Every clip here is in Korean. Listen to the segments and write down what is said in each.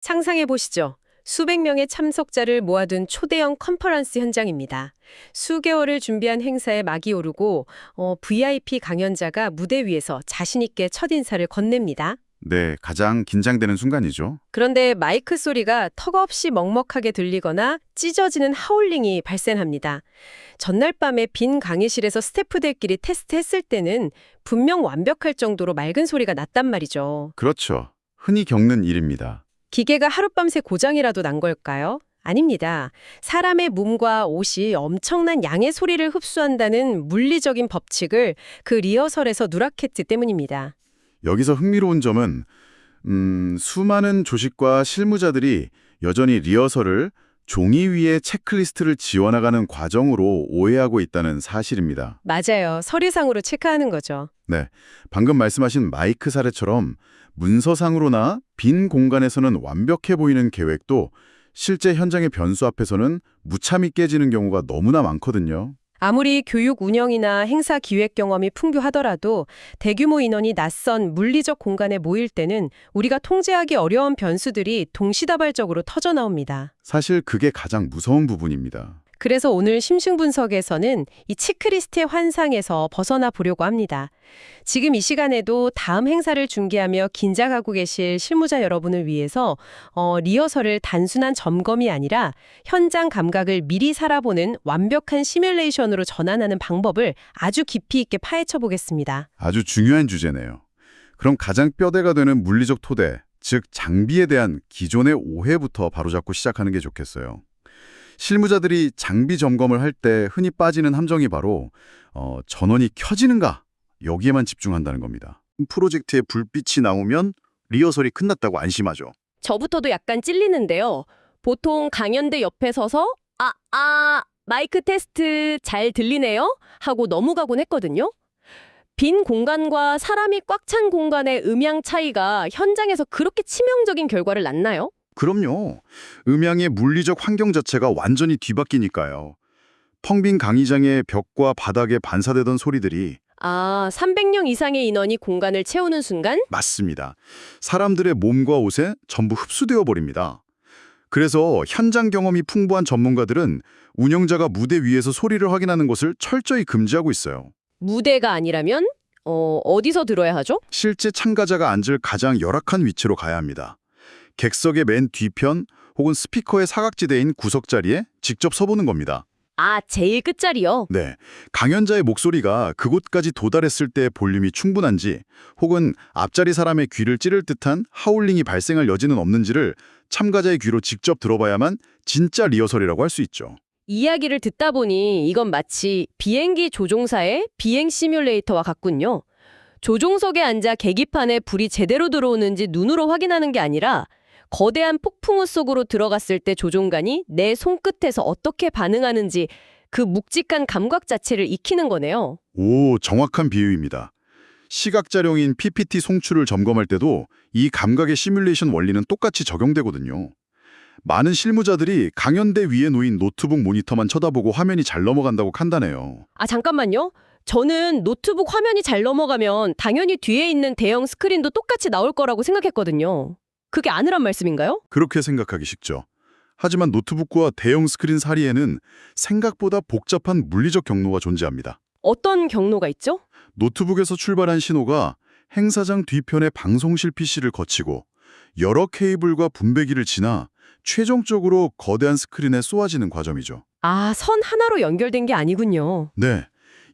상상해 보시죠. 수백 명의 참석자를 모아둔 초대형 컨퍼런스 현장입니다. 수개월을 준비한 행사에 막이 오르고 VIP 강연자가 무대 위에서 자신 있게 첫인사를 건넵니다. 네, 가장 긴장되는 순간이죠. 그런데 마이크 소리가 턱없이 먹먹하게 들리거나 찢어지는 하울링이 발생합니다. 전날 밤에 빈 강의실에서 스태프들끼리 테스트했을 때는 분명 완벽할 정도로 맑은 소리가 났단 말이죠. 그렇죠. 흔히 겪는 일입니다. 기계가 하룻밤새 고장이라도 난 걸까요? 아닙니다. 사람의 몸과 옷이 엄청난 양의 소리를 흡수한다는 물리적인 법칙을 그 리허설에서 누락했기 때문입니다. 여기서 흥미로운 점은 수많은 조직과 실무자들이 여전히 리허설을 종이 위에 체크리스트를 지워나가는 과정으로 오해하고 있다는 사실입니다. 맞아요. 서류상으로 체크하는 거죠. 네, 방금 말씀하신 마이크 사례처럼 문서상으로나 빈 공간에서는 완벽해 보이는 계획도 실제 현장의 변수 앞에서는 무참히 깨지는 경우가 너무나 많거든요. 아무리 교육 운영이나 행사 기획 경험이 풍부하더라도 대규모 인원이 낯선 물리적 공간에 모일 때는 우리가 통제하기 어려운 변수들이 동시다발적으로 터져 나옵니다. 사실 그게 가장 무서운 부분입니다. 그래서 오늘 심층분석에서는 이 체크리스트의 환상에서 벗어나 보려고 합니다. 지금 이 시간에도 다음 행사를 중계하며 긴장하고 계실 실무자 여러분을 위해서 리허설을 단순한 점검이 아니라 현장 감각을 미리 살아보는 완벽한 시뮬레이션으로 전환하는 방법을 아주 깊이 있게 파헤쳐 보겠습니다. 아주 중요한 주제네요. 그럼 가장 뼈대가 되는 물리적 토대, 즉 장비에 대한 기존의 오해부터 바로잡고 시작하는 게 좋겠어요. 실무자들이 장비 점검을 할 때 흔히 빠지는 함정이 바로 전원이 켜지는가 여기에만 집중한다는 겁니다. 프로젝트에 불빛이 나오면 리허설이 끝났다고 안심하죠. 저부터도 약간 찔리는데요. 보통 강연대 옆에 서서 마이크 테스트 잘 들리네요? 하고 넘어가곤 했거든요. 빈 공간과 사람이 꽉 찬 공간의 음향 차이가 현장에서 그렇게 치명적인 결과를 낳나요? 그럼요. 음향의 물리적 환경 자체가 완전히 뒤바뀌니까요. 텅 빈 강의장의 벽과 바닥에 반사되던 소리들이 300명 이상의 인원이 공간을 채우는 순간? 맞습니다. 사람들의 몸과 옷에 전부 흡수되어 버립니다. 그래서 현장 경험이 풍부한 전문가들은 운영자가 무대 위에서 소리를 확인하는 것을 철저히 금지하고 있어요. 무대가 아니라면 어디서 들어야 하죠? 실제 참가자가 앉을 가장 열악한 위치로 가야 합니다. 객석의 맨 뒤편 혹은 스피커의 사각지대인 구석자리에 직접 서보는 겁니다. 제일 끝자리요? 네, 강연자의 목소리가 그곳까지 도달했을 때 볼륨이 충분한지 혹은 앞자리 사람의 귀를 찌를 듯한 하울링이 발생할 여지는 없는지를 참가자의 귀로 직접 들어봐야만 진짜 리허설이라고 할 수 있죠. 이야기를 듣다 보니 이건 마치 비행기 조종사의 비행 시뮬레이터와 같군요. 조종석에 앉아 계기판에 불이 제대로 들어오는지 눈으로 확인하는 게 아니라 거대한 폭풍우 속으로 들어갔을 때 조종관이 내 손끝에서 어떻게 반응하는지 그 묵직한 감각 자체를 익히는 거네요. 오, 정확한 비유입니다. 시각자료인 PPT 송출을 점검할 때도 이 감각의 시뮬레이션 원리는 똑같이 적용되거든요. 많은 실무자들이 강연대 위에 놓인 노트북 모니터만 쳐다보고 화면이 잘 넘어간다고 판단해요. 잠깐만요. 저는 노트북 화면이 잘 넘어가면 당연히 뒤에 있는 대형 스크린도 똑같이 나올 거라고 생각했거든요. 그게 아니란 말씀인가요? 그렇게 생각하기 쉽죠. 하지만 노트북과 대형 스크린 사이에는 생각보다 복잡한 물리적 경로가 존재합니다. 어떤 경로가 있죠? 노트북에서 출발한 신호가 행사장 뒤편의 방송실 PC를 거치고 여러 케이블과 분배기를 지나 최종적으로 거대한 스크린에 쏘아지는 과정이죠. 선 하나로 연결된 게 아니군요. 네,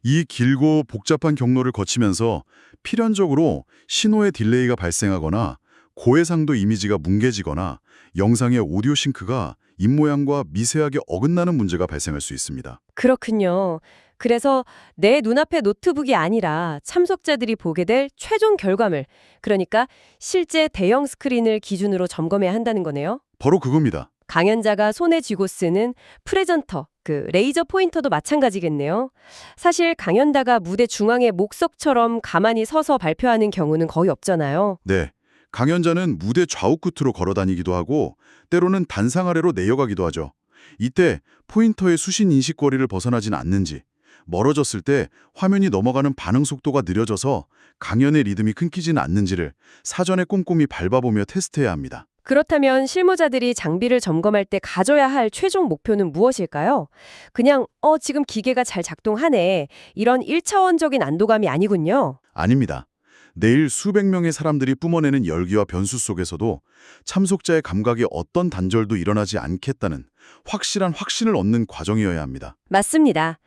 이 길고 복잡한 경로를 거치면서 필연적으로 신호의 딜레이가 발생하거나 고해상도 이미지가 뭉개지거나 영상의 오디오 싱크가 입모양과 미세하게 어긋나는 문제가 발생할 수 있습니다. 그렇군요. 그래서 내 눈앞의 노트북이 아니라 참석자들이 보게 될 최종 결과물, 그러니까 실제 대형 스크린을 기준으로 점검해야 한다는 거네요. 바로 그겁니다. 강연자가 손에 쥐고 쓰는 프레젠터, 레이저 포인터도 마찬가지겠네요. 사실 강연자가 무대 중앙의 목석처럼 가만히 서서 발표하는 경우는 거의 없잖아요. 네, 강연자는 무대 좌우 끝으로 걸어 다니기도 하고 때로는 단상 아래로 내려가기도 하죠. 이때 포인터의 수신 인식거리를 벗어나진 않는지, 멀어졌을 때 화면이 넘어가는 반응 속도가 느려져서 강연의 리듬이 끊기지는 않는지를 사전에 꼼꼼히 밟아보며 테스트해야 합니다. 그렇다면 실무자들이 장비를 점검할 때 가져야 할 최종 목표는 무엇일까요? 그냥 지금 기계가 잘 작동하네. 이런 1차원적인 안도감이 아니군요. 아닙니다. 내일 수백 명의 사람들이 뿜어내는 열기와 변수 속에서도 참석자의 감각에 어떤 단절도 일어나지 않겠다는 확실한 확신을 얻는 과정이어야 합니다. 맞습니다.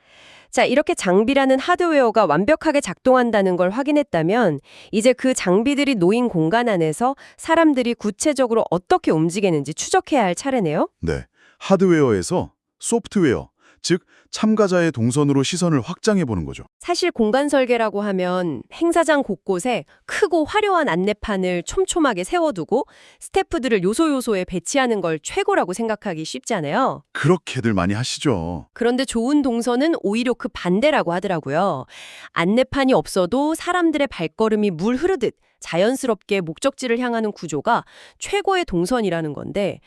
자, 이렇게 장비라는 하드웨어가 완벽하게 작동한다는 걸 확인했다면 이제 그 장비들이 놓인 공간 안에서 사람들이 구체적으로 어떻게 움직이는지 추적해야 할 차례네요. 네, 하드웨어에서 소프트웨어, 즉 참가자의 동선으로 시선을 확장해 보는 거죠. 사실 공간 설계라고 하면 행사장 곳곳에 크고 화려한 안내판을 촘촘하게 세워두고 스태프들을 요소요소에 배치하는 걸 최고라고 생각하기 쉽잖아요. 그렇게들 많이 하시죠. 그런데 좋은 동선은 오히려 그 반대라고 하더라고요. 안내판이 없어도 사람들의 발걸음이 물 흐르듯 자연스럽게 목적지를 향하는 구조가 최고의 동선이라는 건데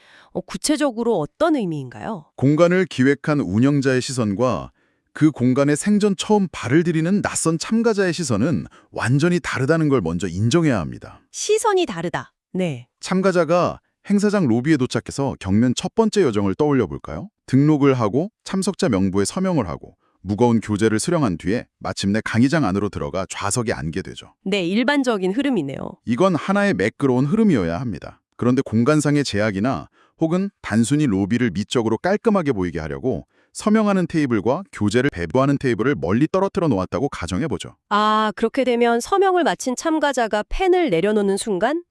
구체적으로 어떤 의미인가요? 공간을 기획한 운영자의 시선과 그 공간에 생전 처음 발을 들이는 낯선 참가자의 시선은 완전히 다르다는 걸 먼저 인정해야 합니다. 시선이 다르다. 네. 참가자가 행사장 로비에 도착해서 겪는 첫 번째 여정을 떠올려 볼까요? 등록을 하고 참석자 명부에 서명을 하고 무거운 교재를 수령한 뒤에 마침내 강의장 안으로 들어가 좌석에 앉게 되죠. 네, 일반적인 흐름이네요. 이건 하나의 매끄러운 흐름이어야 합니다. 그런데 공간상의 제약이나 혹은 단순히 로비를 미적으로 깔끔하게 보이게 하려고 서명하는 테이블과 교재를 배부하는 테이블을 멀리 떨어뜨려 놓았다고 가정해보죠. 아, 그렇게 되면 서명을 마친 참가자가 펜을 내려놓는 순간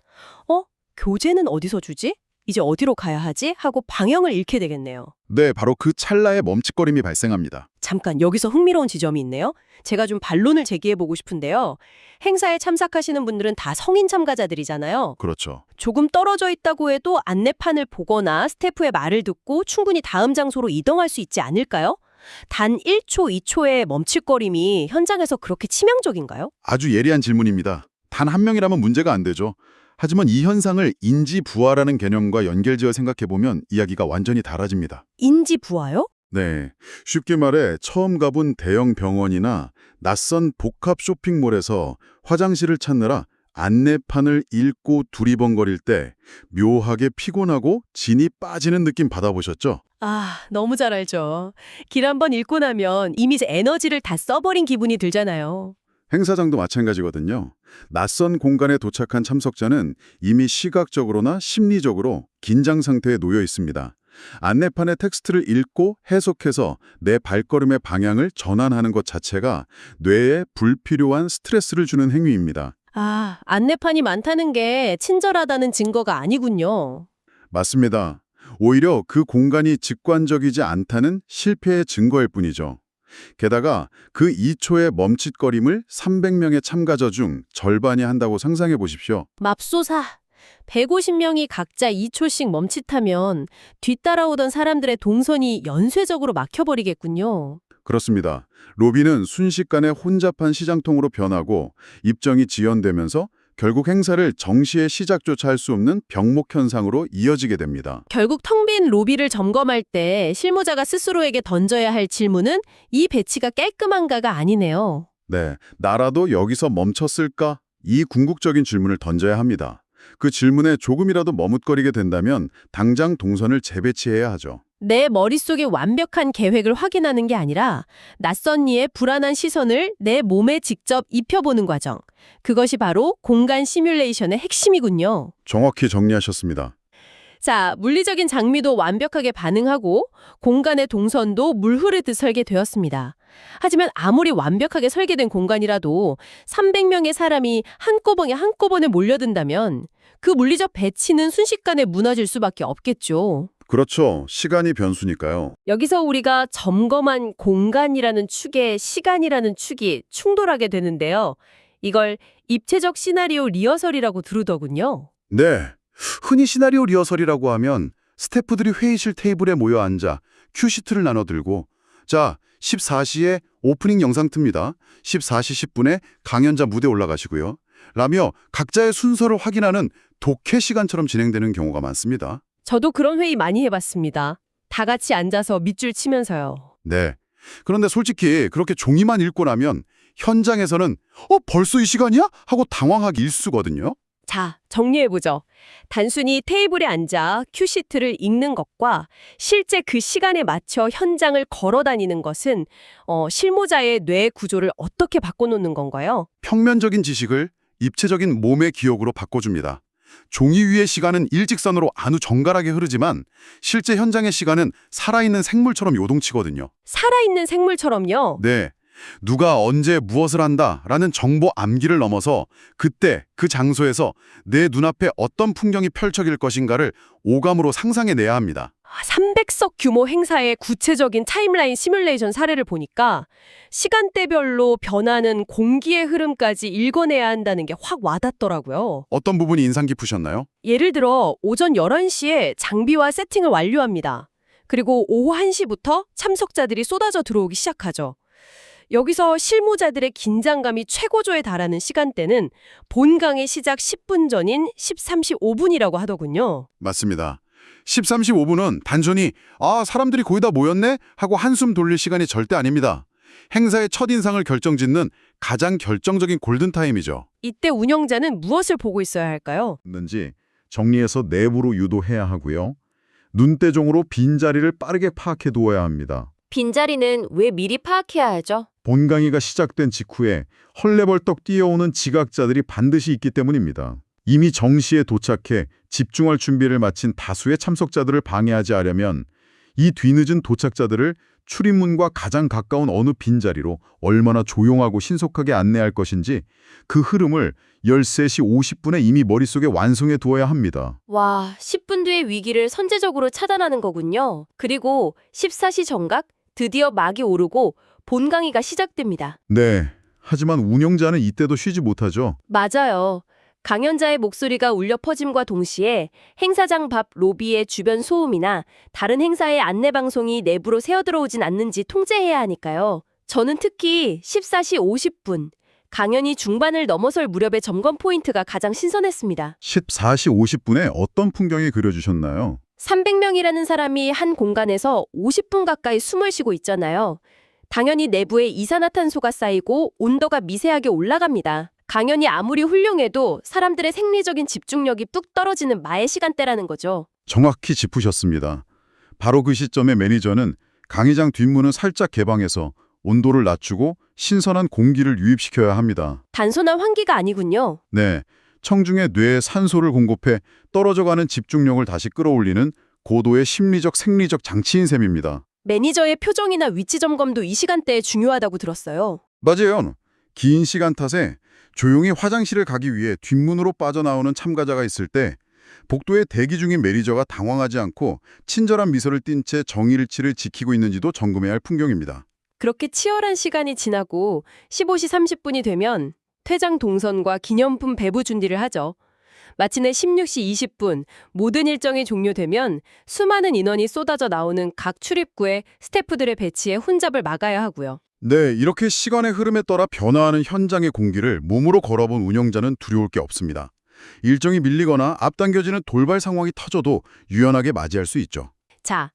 교재는 어디서 주지? 이제 어디로 가야 하지? 하고 방향을 잃게 되겠네요. 네, 바로 그 찰나에 멈칫거림이 발생합니다. 잠깐 여기서 흥미로운 지점이 있네요. 제가 좀 반론을 제기해보고 싶은데요. 행사에 참석하시는 분들은 다 성인 참가자들이잖아요. 그렇죠. 조금 떨어져 있다고 해도 안내판을 보거나 스태프의 말을 듣고 충분히 다음 장소로 이동할 수 있지 않을까요? 단 1초, 2초의 멈칫거림이 현장에서 그렇게 치명적인가요? 아주 예리한 질문입니다. 단 한 명이라면 문제가 안 되죠. 하지만 이 현상을 인지부화라는 개념과 연결지어 생각해보면 이야기가 완전히 달라집니다. 인지부화요? 네, 쉽게 말해 처음 가본 대형 병원이나 낯선 복합 쇼핑몰에서 화장실을 찾느라 안내판을 읽고 두리번거릴 때 묘하게 피곤하고 진이 빠지는 느낌 받아보셨죠? 아, 너무 잘 알죠. 길 한번 읽고 나면 이미 에너지를 다 써버린 기분이 들잖아요. 행사장도 마찬가지거든요. 낯선 공간에 도착한 참석자는 이미 시각적으로나 심리적으로 긴장 상태에 놓여 있습니다. 안내판의 텍스트를 읽고 해석해서 내 발걸음의 방향을 전환하는 것 자체가 뇌에 불필요한 스트레스를 주는 행위입니다. 아, 안내판이 많다는 게 친절하다는 증거가 아니군요. 맞습니다. 오히려 그 공간이 직관적이지 않다는 실패의 증거일 뿐이죠. 게다가 그 2초의 멈칫거림을 300명의 참가자 중 절반이 한다고 상상해 보십시오. 맙소사. 150명이 각자 2초씩 멈칫하면 뒤따라오던 사람들의 동선이 연쇄적으로 막혀버리겠군요. 그렇습니다. 로비는 순식간에 혼잡한 시장통으로 변하고 입정이 지연되면서 결국 행사를 정시에 시작조차 할 수 없는 병목 현상으로 이어지게 됩니다. 결국 텅 빈 로비를 점검할 때 실무자가 스스로에게 던져야 할 질문은 이 배치가 깔끔한가가 아니네요. 네, 나라도 여기서 멈췄을까? 이 궁극적인 질문을 던져야 합니다. 그 질문에 조금이라도 머뭇거리게 된다면 당장 동선을 재배치해야 하죠. 내 머릿속에 완벽한 계획을 확인하는 게 아니라 낯선 이의 불안한 시선을 내 몸에 직접 입혀보는 과정. 그것이 바로 공간 시뮬레이션의 핵심이군요. 정확히 정리하셨습니다. 자, 물리적인 장미도 완벽하게 반응하고 공간의 동선도 물 흐르듯 설계되었습니다. 하지만 아무리 완벽하게 설계된 공간이라도 300명의 사람이 한꺼번에 몰려든다면 그 물리적 배치는 순식간에 무너질 수밖에 없겠죠. 그렇죠. 시간이 변수니까요. 여기서 우리가 점검한 공간이라는 축에 시간이라는 축이 충돌하게 되는데요. 이걸 입체적 시나리오 리허설이라고 부르더군요. 네. 흔히 시나리오 리허설이라고 하면 스태프들이 회의실 테이블에 모여 앉아 큐시트를 나눠 들고 자, 14시에 오프닝 영상 틉니다. 14시 10분에 강연자 무대 올라가시고요. 라며 각자의 순서를 확인하는 독해 시간처럼 진행되는 경우가 많습니다. 저도 그런 회의 많이 해봤습니다. 다 같이 앉아서 밑줄 치면서요. 네. 그런데 솔직히 그렇게 종이만 읽고 나면 현장에서는 벌써 이 시간이야? 하고 당황하기 일쑤거든요. 자, 정리해보죠. 단순히 테이블에 앉아 큐시트를 읽는 것과 실제 그 시간에 맞춰 현장을 걸어 다니는 것은 실무자의 뇌 구조를 어떻게 바꿔놓는 건가요? 평면적인 지식을 입체적인 몸의 기억으로 바꿔줍니다. 종이 위의 시간은 일직선으로 아주 정갈하게 흐르지만 실제 현장의 시간은 살아있는 생물처럼 요동치거든요. 살아있는 생물처럼요. 네. 누가 언제 무엇을 한다라는 정보 암기를 넘어서 그때 그 장소에서 내 눈앞에 어떤 풍경이 펼쳐질 것인가를 오감으로 상상해내야 합니다. 300석 규모 행사의 구체적인 타임라인 시뮬레이션 사례를 보니까 시간대별로 변하는 공기의 흐름까지 읽어내야 한다는 게 확 와닿더라고요. 어떤 부분이 인상 깊으셨나요? 예를 들어 오전 11시에 장비와 세팅을 완료합니다. 그리고 오후 1시부터 참석자들이 쏟아져 들어오기 시작하죠. 여기서 실무자들의 긴장감이 최고조에 달하는 시간대는 본강의 시작 10분 전인 13시 5분이라고 하더군요. 맞습니다. 13시 5분은 단순히 사람들이 거의 다 모였네? 하고 한숨 돌릴 시간이 절대 아닙니다. 행사의 첫인상을 결정짓는 가장 결정적인 골든타임이죠. 이때 운영자는 무엇을 보고 있어야 할까요? 는지 정리해서 내부로 유도해야 하고요. 눈대중으로 빈자리를 빠르게 파악해 두어야 합니다. 빈자리는 왜 미리 파악해야 하죠? 본강의가 시작된 직후에 헐레벌떡 뛰어오는 지각자들이 반드시 있기 때문입니다. 이미 정시에 도착해 집중할 준비를 마친 다수의 참석자들을 방해하지 않으려면 이 뒤늦은 도착자들을 출입문과 가장 가까운 어느 빈자리로 얼마나 조용하고 신속하게 안내할 것인지 그 흐름을 13시 50분에 이미 머릿속에 완성해 두어야 합니다. 와, 10분 뒤의 위기를 선제적으로 차단하는 거군요. 그리고 14시 정각 드디어 막이 오르고 본강의가 시작됩니다. 네, 하지만 운영자는 이때도 쉬지 못하죠. 맞아요. 강연자의 목소리가 울려 퍼짐과 동시에 행사장 밖 로비의 주변 소음이나 다른 행사의 안내 방송이 내부로 새어들어오진 않는지 통제해야 하니까요. 저는 특히 14시 50분, 강연이 중반을 넘어설 무렵의 점검 포인트가 가장 신선했습니다. 14시 50분에 어떤 풍경이 그려주셨나요? 300명이라는 사람이 한 공간에서 50분 가까이 숨을 쉬고 있잖아요. 당연히 내부에 이산화탄소가 쌓이고 온도가 미세하게 올라갑니다. 강연이 아무리 훌륭해도 사람들의 생리적인 집중력이 뚝 떨어지는 마의 시간대라는 거죠. 정확히 짚으셨습니다. 바로 그 시점에 매니저는 강의장 뒷문을 살짝 개방해서 온도를 낮추고 신선한 공기를 유입시켜야 합니다. 단순한 환기가 아니군요. 네, 청중의 뇌에 산소를 공급해 떨어져가는 집중력을 다시 끌어올리는 고도의 심리적 생리적 장치인 셈입니다. 매니저의 표정이나 위치 점검도 이 시간대에 중요하다고 들었어요. 맞아요. 긴 시간 탓에 조용히 화장실을 가기 위해 뒷문으로 빠져나오는 참가자가 있을 때 복도에 대기 중인 매니저가 당황하지 않고 친절한 미소를 띤 채 정일치를 지키고 있는지도 점검해야 할 풍경입니다. 그렇게 치열한 시간이 지나고 15시 30분이 되면 퇴장 동선과 기념품 배부 준비를 하죠. 마침내 16시 20분 모든 일정이 종료되면 수많은 인원이 쏟아져 나오는 각 출입구에 스태프들의 배치에 혼잡을 막아야 하고요. 네, 이렇게 시간의 흐름에 따라 변화하는 현장의 공기를 몸으로 걸어본 운영자는 두려울 게 없습니다. 일정이 밀리거나 앞당겨지는 돌발 상황이 터져도 유연하게 맞이할 수 있죠. 자,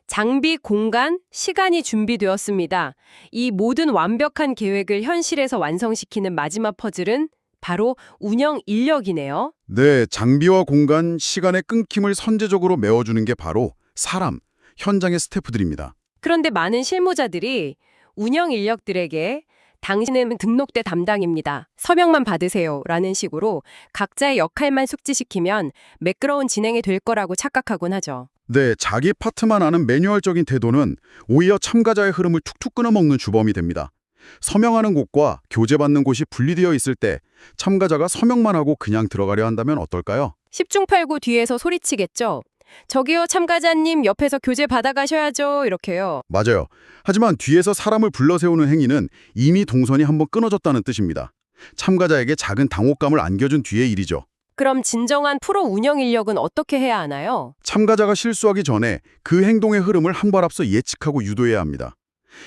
장비, 공간, 시간이 준비되었습니다. 이 모든 완벽한 계획을 현실에서 완성시키는 마지막 퍼즐은 바로 운영 인력이네요. 네, 장비와 공간, 시간의 끊김을 선제적으로 메워주는 게 바로 사람, 현장의 스태프들입니다. 그런데 많은 실무자들이 운영 인력들에게 당신은 등록대 담당입니다. 서명만 받으세요. 라는 식으로 각자의 역할만 숙지시키면 매끄러운 진행이 될 거라고 착각하곤 하죠. 네, 자기 파트만 아는 매뉴얼적인 태도는 오히려 참가자의 흐름을 툭툭 끊어먹는 주범이 됩니다. 서명하는 곳과 교재받는 곳이 분리되어 있을 때 참가자가 서명만 하고 그냥 들어가려 한다면 어떨까요? 10중 8구 뒤에서 소리치겠죠. 저기요 참가자님 옆에서 교재 받아가셔야죠. 이렇게요. 맞아요. 하지만 뒤에서 사람을 불러세우는 행위는 이미 동선이 한번 끊어졌다는 뜻입니다. 참가자에게 작은 당혹감을 안겨준 뒤의 일이죠. 그럼 진정한 프로 운영 인력은 어떻게 해야 하나요? 참가자가 실수하기 전에 그 행동의 흐름을 한 발 앞서 예측하고 유도해야 합니다.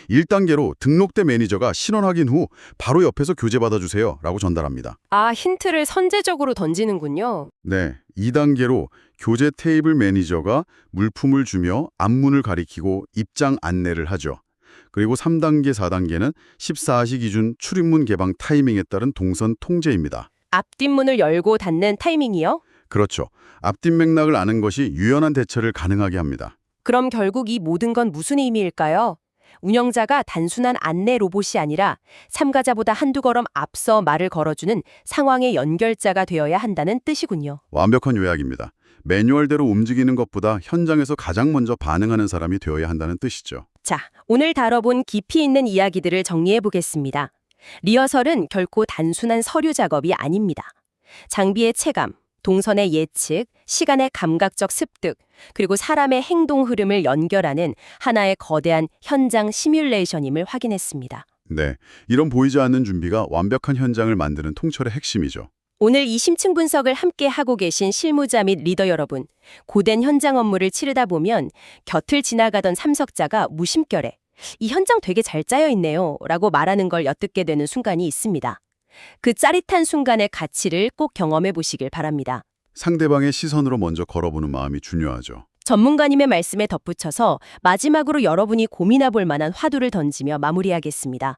1단계로 등록대 매니저가 신원 확인 후 바로 옆에서 교재 받아주세요 라고 전달합니다. 아, 힌트를 선제적으로 던지는군요. 네, 2단계로 교재 테이블 매니저가 물품을 주며 앞문을 가리키고 입장 안내를 하죠. 그리고 3단계, 4단계는 14시 기준 출입문 개방 타이밍에 따른 동선 통제입니다. 앞뒷문을 열고 닫는 타이밍이요? 그렇죠. 앞뒷 맥락을 아는 것이 유연한 대처를 가능하게 합니다. 그럼 결국 이 모든 건 무슨 의미일까요? 운영자가 단순한 안내 로봇이 아니라 참가자보다 한두 걸음 앞서 말을 걸어주는 상황의 연결자가 되어야 한다는 뜻이군요. 완벽한 요약입니다. 매뉴얼대로 움직이는 것보다 현장에서 가장 먼저 반응하는 사람이 되어야 한다는 뜻이죠. 자, 오늘 다뤄본 깊이 있는 이야기들을 정리해 보겠습니다. 리허설은 결코 단순한 서류 작업이 아닙니다. 장비의 체감, 동선의 예측, 시간의 감각적 습득, 그리고 사람의 행동 흐름을 연결하는 하나의 거대한 현장 시뮬레이션임을 확인했습니다. 네, 이런 보이지 않는 준비가 완벽한 현장을 만드는 통철의 핵심이죠. 오늘 이 심층 분석을 함께 하고 계신 실무자 및 리더 여러분, 고된 현장 업무를 치르다 보면 곁을 지나가던 참석자가 무심결에 이 현장 되게 잘 짜여 있네요 라고 말하는 걸 엿듣게 되는 순간이 있습니다. 그 짜릿한 순간의 가치를 꼭 경험해 보시길 바랍니다. 상대방의 시선으로 먼저 걸어보는 마음이 중요하죠. 전문가님의 말씀에 덧붙여서 마지막으로 여러분이 고민해 볼 만한 화두를 던지며 마무리하겠습니다.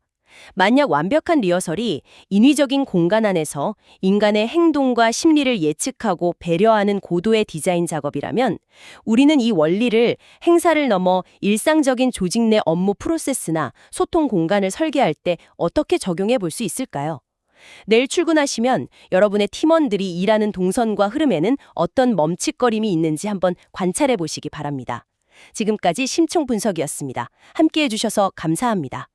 만약 완벽한 리허설이 인위적인 공간 안에서 인간의 행동과 심리를 예측하고 배려하는 고도의 디자인 작업이라면 우리는 이 원리를 행사를 넘어 일상적인 조직 내 업무 프로세스나 소통 공간을 설계할 때 어떻게 적용해 볼 수 있을까요? 내일 출근하시면 여러분의 팀원들이 일하는 동선과 흐름에는 어떤 멈칫거림이 있는지 한번 관찰해 보시기 바랍니다. 지금까지 심층 분석이었습니다. 함께해 주셔서 감사합니다.